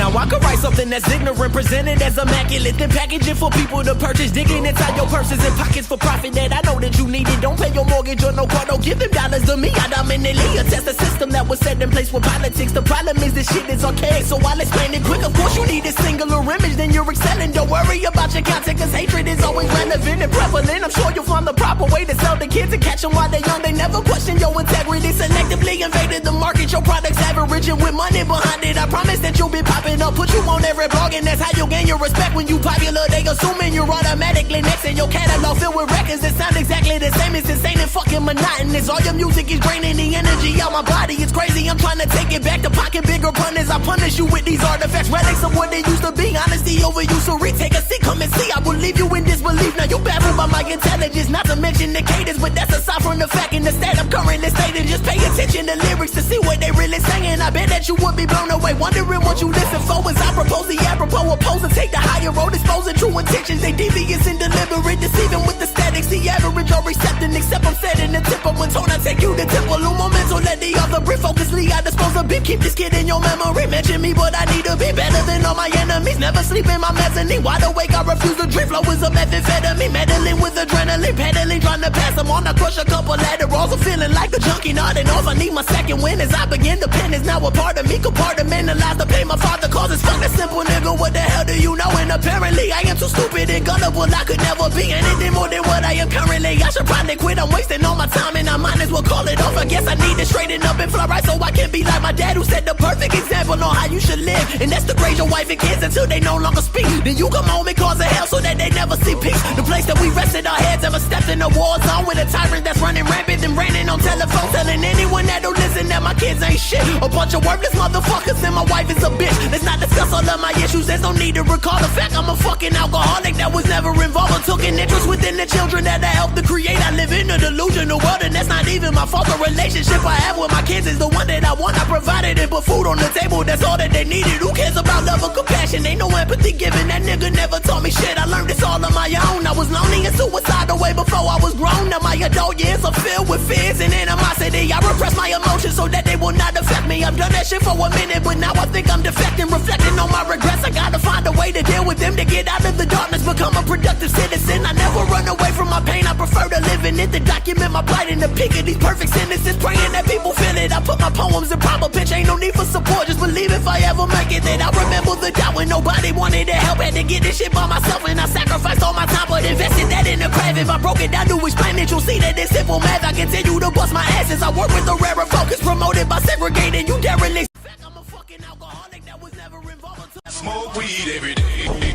Now I could write something that's ignorant, presented as immaculate, then package it for people to purchase, digging inside your purses and pockets for profit that I know that you need it. Don't pay your mortgage or no car, don't give them dollars to me. I dominantly attest the system that was set in place for politics. The problem is this shit is archaic, so I'll explain it quick. Of course you need a singular image, then you're excelling. Don't worry about your content, cause hatred is always relevant and prevalent. I'm sure you'll find the proper way to sell the kids and catch them while they're young. They never question your integrity, selectively invaded the market. Your product's average and with money behind it, I promise that you'll be popping up. Put you on every blog and that's how you gain your respect. When you popular, they assuming you're automatically next in your catalog filled with records that sound exactly the same. It's insane and fucking monotonous. All your music is draining the energy out my body. It's crazy, I'm trying to take it back to pocket bigger punters. I punish you with these artifacts, relics of what they used to be. Honesty over you, so retake a seat, come and see. I will leave you in disbelief. Now you baffled by my intelligence, not to mention the cadence, but that's aside from the fact in the state I'm currently stated. Just pay attention to lyrics to see what they really saying. I bet that you would be blown away, wondering what you listen for. As I propose the apropos, oppose and take the higher road, exposing true intentions. They devious and deliberate, deceiving with the statics. The average or recepting, except I'm setting the tip up when tone I take you to temple. Momentum, let the other brief focusly. I dispose a bit, keep this kid in your memory. Mention me, but I need to be better than all my enemies. Never sleep in my mezzanine, wide awake, I refuse to drink. Flow is a methamphetamine, meddling with adrenaline, pedaling, trying to pass them on. I crush a couple laterals, I'm feeling like a junkie, nodding off. I need my second win as I begin to pen is now a part of me. Compartmentalize the pain my father causes. Fuck that simple nigga, what the hell do you know? And apparently I am too stupid and gullible. I could never be anything more than what I am currently. I should probably quit, I'm wasting all my time and I might as well call it off. I guess I need to straighten up and fly right so I can be like my dad who set the perfect example on how you should live. And that's to raise your wife and kids until they no longer speak. Then you come home and cause a hell so that they never see peace. The place that we rested our heads, ever stepped in a war zone with a tyrant that's running rampant and raining on telephone, telling anyone that don't listen that my kids ain't shit. A bunch of worthless motherfuckers and my wife is a bitch. Let's not discuss all of my issues, there's no need to recall the fact I'm a fucking alcoholic that was never involved or took an interest within the children that I helped to create. I live in a delusional world and that's not even my fault. The relationship I have with my kids is the one that I want. I provided it, put food on the table, that's all that they needed. Who cares about love or compassion? Ain't no empathy given. That nigga never taught me shit, I learned this all on my own. I was lonely and suicidal way before I was grown. Now my adult years are filled with fears and animosity. I repress my emotions so that they will not affect me. I've done that shit for a minute, but now I think I'm defecting. Reflecting on my regrets, I gotta find a way to deal with them, to get out of the darkness, become a productive citizen. I never run away from my pain, I prefer to live in it. To document my plight in the peak of these perfect sentences, praying that people feel it. I put my poems in proper pitch, ain't no need for support. Just believe if I ever make it that I remember the doubt when nobody wanted to help. Had to get this shit by myself and I sacrificed all my time, but invested that in the craft. If I broke it down to explain it, you'll see that it's simple math. I continue to bust my asses. I work with the rarer focus, promoted by segregating you derelicts. In fact, I'm a fucking alcoholic that was never involved until smoke weed every day.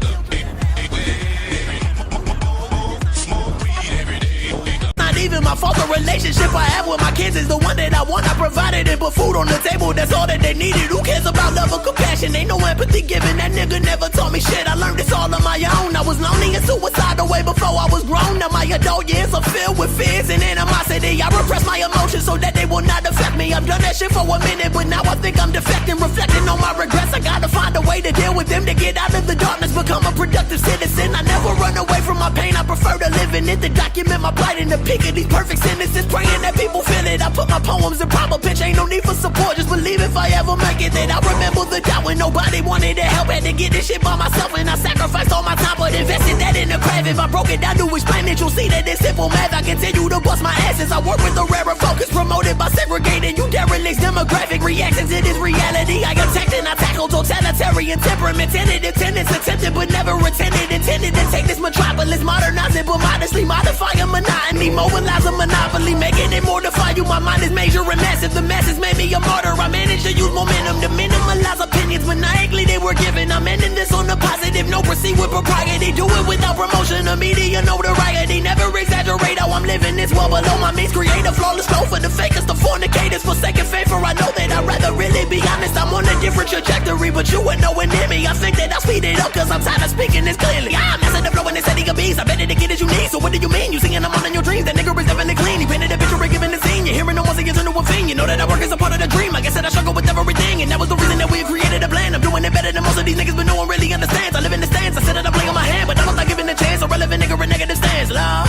Even my fault, the relationship I have with my kids is the one that I want. I provided it, put food on the table, that's all that they needed. Who cares about love or compassion? Ain't no empathy given. That nigga never taught me shit, I learned this all on my own. I was lonely and suicidal way before I was grown. Now my adult years are filled with fears and animosity. I repress my emotions so that they will not affect me. I've done that shit for a minute, but now I think I'm defecting. Reflecting on my regrets, I gotta find a way to deal with them, to get out of the darkness, become a productive citizen. I never run away from my pain, I prefer to live in it. To document my plight in the peak of these perfect sentences, praying that people feel it. I put my poems in proper pitch, ain't no need for support. Just believe if I ever make it that I remember the doubt when nobody wanted to help. Had to get this shit by myself and I sacrificed all my time, but invested that in the craft. If I broke it down to explain it, you'll see that it's simple math. I continue to bust my asses. I work with the rarer focus, promoted by segregating you derelicts. Demographic reactions to this reality. I attacked and I tackled totalitarian temperament. Tentative tenants attempted but never attended. Intended to take this metropolis, modernize it but modestly modify a monotony. Mobilize a monopoly, making it mortify you. My mind is major and massive. The masses made me a martyr. I managed to use momentum to minimalize opinions maniacally they were given. I'm ending this on the positive. No, proceed with propriety. Do it without promotion or media notoriety. Never exaggerate how I'm living this well below my means. Create a flawless flow for the fakers, the fornicators, forsaken favor. I know that I'd rather really be honest. I'm on a different trajectory, but you would know it near me. I think that I'll speed it up, cause I'm tired of speaking this clearly. I'm messing the flow and it's setting a beast. I bet it to get as you need. So what do you mean? You singing I'm on in your dreams? That nigga is definitely clean. He painted a picture and given the scene. You're hearing no one singing into a fiend. You know that I work as a part of the dream. I guess that I struggle with everything, and that was the reason that we created a plan. I'm doing it better than most of these niggas, but no one really understands. I live in the stands. I said that I play on my hand, but I'm not giving a chance. A relevant nigga with negative stance. Love.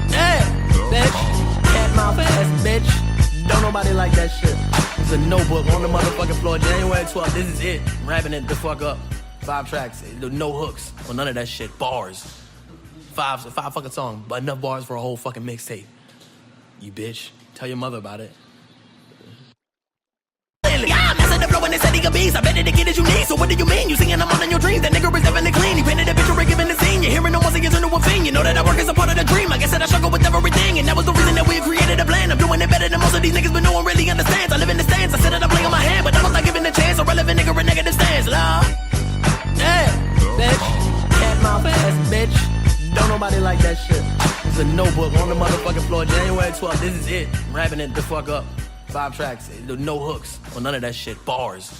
Yeah, bitch. Cat mouth ass, bitch. Don't nobody like that shit. It's a notebook on the motherfucking floor. January 12th, this is it. I'm wrapping it the fuck up. 5 tracks, no hooks, or none of that shit. Bars. 5 fucking songs, but enough bars for a whole fucking mixtape. You bitch. Tell your mother about it. I'm messing the flow and they said he could be. I bet it to get as you need. So what do you mean? You singing I'm all in your dreams. That nigga is definitely clean. He painted a picture and giving the scene. You're hearing him once he gets into a fiend. You know that I work as a part of the dream. Like I said, I struggle with everything. And that was the reason that we created a plan. I'm doing it better than most of these niggas, but no one really understands. I live in the stands. I said that I play on my hand, but I don't like giving a chance. A relevant nigga with negative stands. Love. Yeah, bitch. Cat mouth ass, bitch. Don't nobody like that shit. It's a notebook on the motherfucking floor. January 12th, this is it. I'm wrapping it the fuck up. 5 tracks, no hooks, or none of that shit. Bars.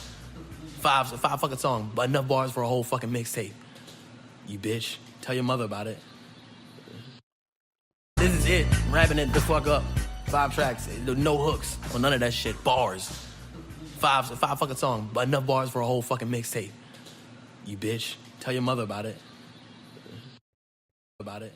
5 fucking songs, but enough bars for a whole fucking mixtape. You bitch. Tell your mother about it. This is it. I'm wrapping it the fuck up. 5 tracks, no hooks, or none of that shit. Bars. 5 fucking songs, but enough bars for a whole fucking mixtape. You bitch. Tell your mother about it. About it.